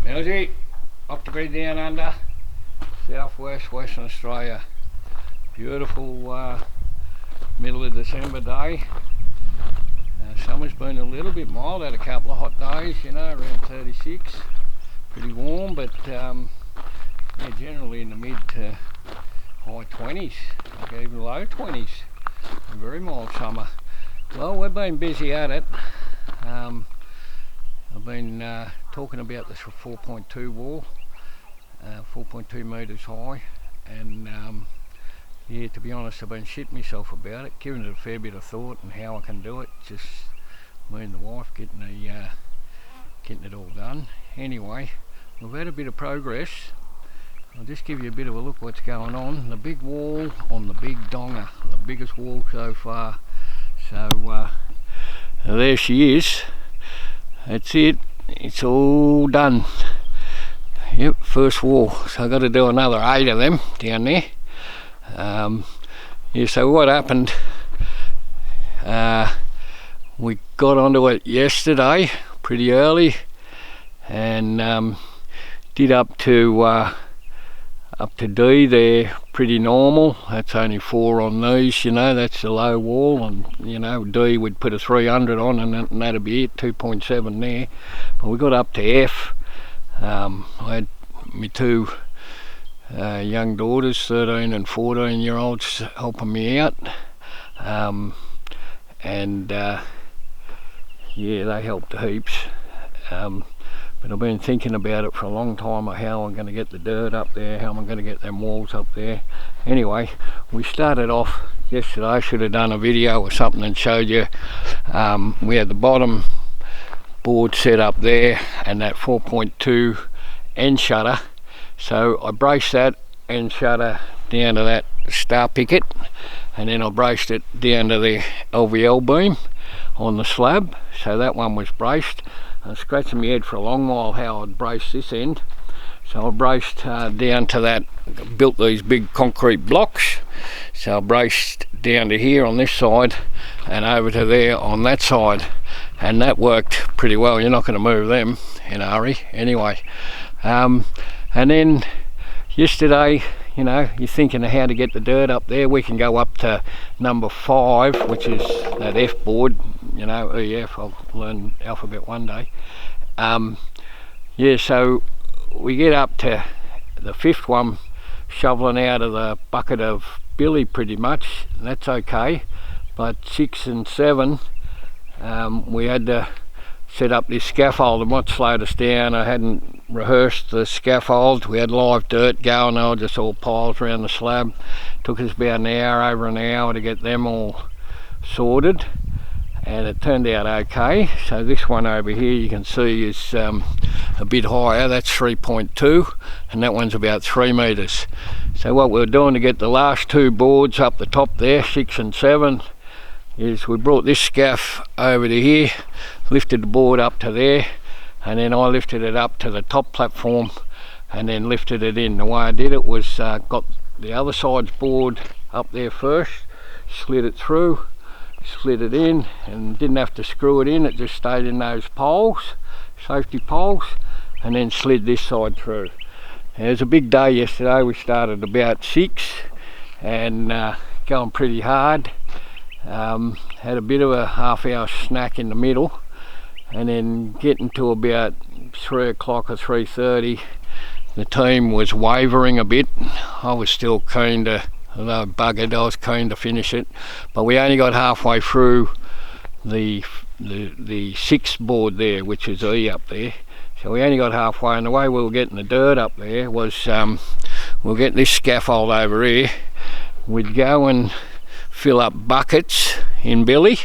How's off the grid down under, southwest Western Australia. Beautiful middle of December day. Summer's been a little bit mild, had a couple of hot days, you know, around 36. Pretty warm, but yeah, generally in the mid to high 20s, like even low 20s. A very mild summer. Well, we've been busy at it. I've been talking about this 4.2 wall, 4.2 metres high, and yeah, to be honest, I've been shitting myself about it, giving it a fair bit of thought and how I can do it. Just me and the wife getting it all done. Anyway, we've had a bit of progress. I'll just give you a bit of a look what's going on. The big wall on the Big Donga, the biggest wall so far. So there she is. That's it. It's all done. Yep, first wall. So I've got to do another 8 of them down there. Yeah, so what happened, we got onto it yesterday pretty early and did up to D there pretty normal. That's only 4 on these, you know, that's the low wall, and you know, D would put a 300 on and that'd be it, 2.7 there. But we got up to F. I had my 2 young daughters, 13 and 14 year olds, helping me out, and yeah, they helped heaps. But I've been thinking about it for a long time, of how I'm going to get the dirt up there, how I'm going to get them walls up there. Anyway, we started off yesterday. I should have done a video or something and showed you. We had the bottom board set up there and that 4.2 end shutter. So I braced that end shutter down to that star picket, and then I braced it down to the LVL beam on the slab. So that one was braced. I was scratching my head for a long while how I'd brace this end. So I braced down to that, built these big concrete blocks. So I braced down to here on this side and over to there on that side. And that worked pretty well. You're not going to move them in a hurry anyway. And then yesterday, you know, you're thinking of how to get the dirt up there. We can go up to number 5, which is that F board, you know, EF. I'll learn alphabet one day. Yeah, so we get up to the 5th one, shoveling out of the bucket of billy pretty much. That's okay. But 6 and 7, we had to set up this scaffold, and what slowed us down, I hadn't rehearsed the scaffold. We had live dirt going, they were just all piles around the slab. Took us about over an hour to get them all sorted, and it turned out okay. So this one over here you can see is a bit higher. That's 3.2 and that one's about 3 metres. So what we're doing to get the last 2 boards up the top there, 6 and 7, is we brought this scaff over to here, lifted the board up to there, and then I lifted it up to the top platform and then lifted it in. The way I did it was got the other side's board up there first, slid it through, slid it in, and didn't have to screw it in, it just stayed in those poles, safety poles, and then slid this side through. It was a big day yesterday. We started about 6 and going pretty hard. Had a bit of a half-hour snack in the middle, and then getting to about 3 o'clock or 3:30, the team was wavering a bit. I was still keen to, although buggered, I was keen to finish it, but we only got halfway through the 6th board there, which is E up there. So we only got halfway, and the way we were getting the dirt up there was we'll get this scaffold over here. We'd go and fill up buckets in billy,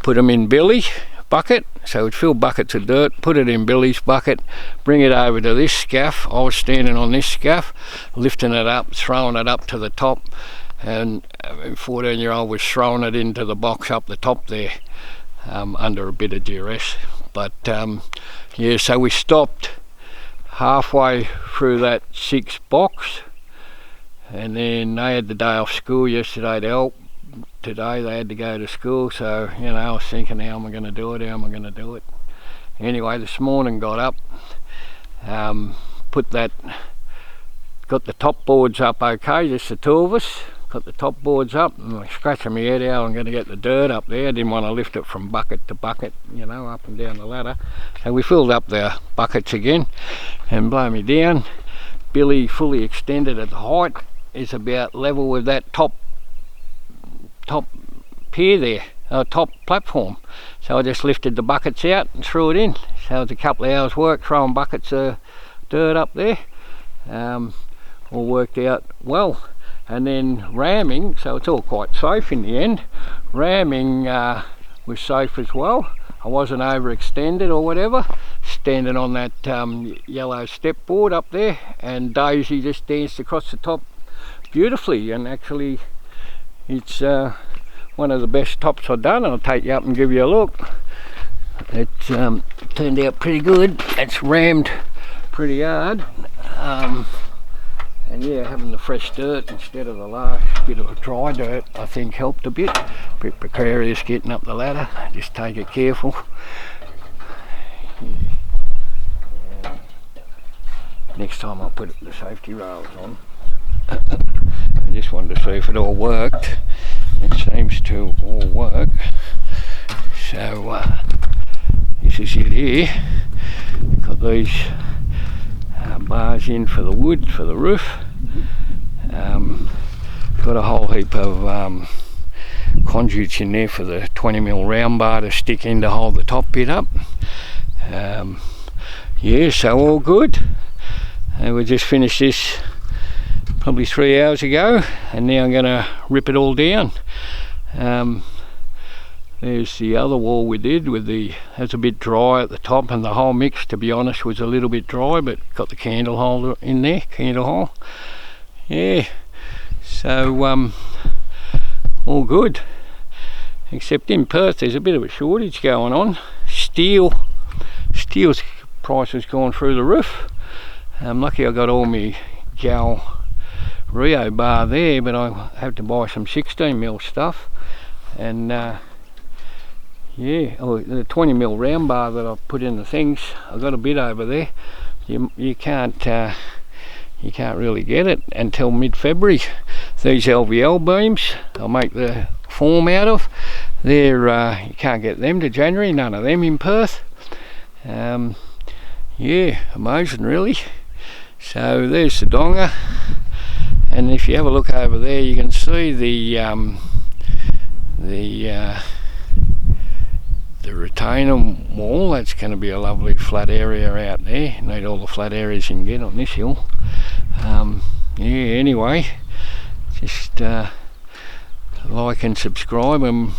put them in Billy bucket, so we'd fill buckets of dirt, put it in Billy's bucket, bring it over to this scaff. I was standing on this scaff, lifting it up, throwing it up to the top, and a 14-year-old was throwing it into the box up the top there, under a bit of duress. But yeah, so we stopped halfway through that 6 box, and then they had the day off school yesterday to help. Today they had to go to school, so you know, I was thinking, how am I going to do it, Anyway, this morning got up Put that, got the top boards up okay, just the two of us. Got the top boards up, and I'm scratching my head out. I'm going to get the dirt up there. I didn't want to lift it from bucket to bucket, you know, up and down the ladder. So we filled up the buckets again, and blow me down. Billy, fully extended at the height, is about level with that top pier there, top platform. So I just lifted the buckets out and threw it in. So it was a couple of hours work throwing buckets of dirt up there. All worked out well. And then ramming, so it's all quite safe in the end. Ramming was safe as well. I wasn't overextended or whatever. Standing on that yellow step board up there, and Daisy just danced across the top beautifully. And actually, it's one of the best tops I've done. I'll take you up and give you a look. It turned out pretty good. It's rammed pretty hard. And yeah, having the fresh dirt instead of the last bit of dry dirt, I think helped a bit. A bit precarious getting up the ladder, just take it careful. Yeah. Next time I'll put the safety rails on. I just wanted to see if it all worked. It seems to all work. So this is it here. Got these bars in for the wood, for the roof. Got a whole heap of conduits in there for the 20mm round bar to stick in to hold the top bit up. Yeah, so all good. And we just finished this probably 3 hours ago, and now I'm going to rip it all down. There's the other wall we did with it's a bit dry at the top, and the whole mix, to be honest, was a little bit dry, but got the candle holder in there, candle hole. Yeah, so all good. Except in Perth there's a bit of a shortage going on. Steel's price has gone through the roof. I'm lucky I got all my Gal Rio bar there, but I have to buy some 16mm stuff. And yeah, the 20mm round bar that I've put in the things, I've got a bit over there. You can't really get it until mid-February. These LVL beams I'll make the form out of, you can't get them to January, none of them in Perth. Yeah, amazing really. So there's the donga, and if you have a look over there you can see the retainer wall. That's going to be a lovely flat area out there. Need all the flat areas you can get on this hill. Yeah, anyway, just like and subscribe, and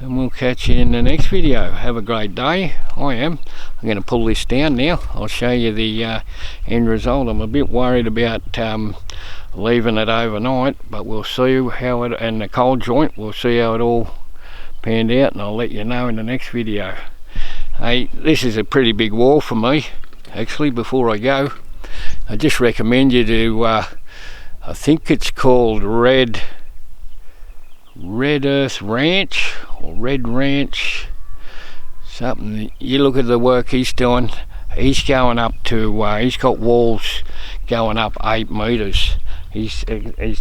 we'll catch you in the next video. Have a great day. I'm going to pull this down now. I'll show you the end result. I'm a bit worried about leaving it overnight, but we'll see how it, and the cold joint, we'll see how it all panned out, and I'll let you know in the next video. Hey, this is a pretty big wall for me. Actually, before I go, I just recommend you to I think it's called Red Earth Ranch or Red Ranch something. You look at the work he's doing. He's going up to he's got walls going up 8 meters. He's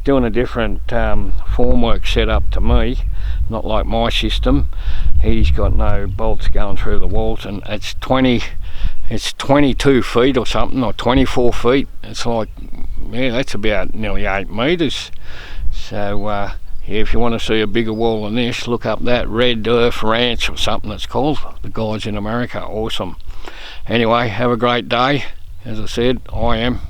doing a different formwork setup to me, not like my system. He's got no bolts going through the walls, and it's 22 feet or something, or 24 feet. It's like, yeah, that's about nearly 8 meters. So yeah, if you want to see a bigger wall than this, look up that Red Earth Ranch or something it's called. The guys in America, awesome. Anyway, have a great day. As I said, I am.